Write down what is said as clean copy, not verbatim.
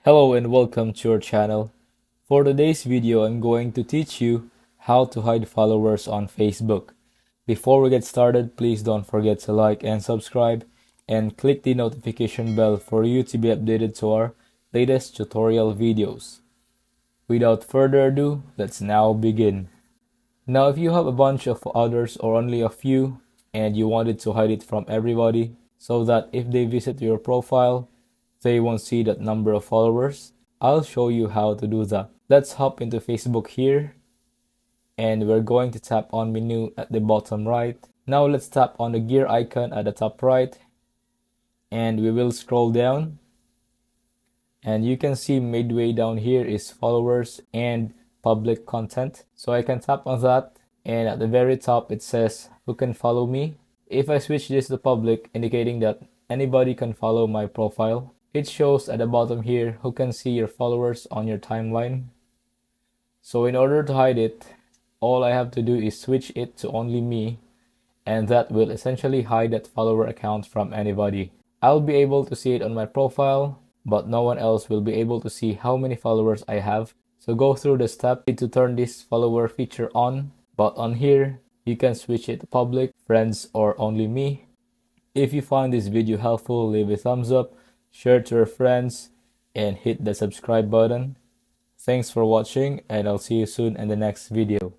Hello and welcome to our channel. For today's video, I'm going to teach you how to hide followers on Facebook. Before we get started, please don't forget to like and subscribe and click the notification bell for you to be updated to our latest tutorial videos. Without further ado, let's now begin. Now, if you have a bunch of others or only a few and you wanted to hide it from everybody so that if they visit your profile, they won't see that number of followers, I'll show you how to do that. Let's hop into Facebook here and we're going to tap on menu at the bottom right. Now let's tap on the gear icon at the top right and we will scroll down and you can see midway down here is followers and public content. So I can tap on that and at the very top it says who can follow me. If I switch this to public, indicating that anybody can follow my profile, it shows at the bottom here who can see your followers on your timeline. So in order to hide it, all I have to do is switch it to only me, and that will essentially hide that follower account from anybody. I'll be able to see it on my profile, but no one else will be able to see how many followers I have. So go through the step to turn this follower feature on, but on here, you can switch it to public, friends, or only me. If you find this video helpful, leave a thumbs up, share to your friends, and hit the subscribe button. Thanks for watching, and I'll see you soon in the next video.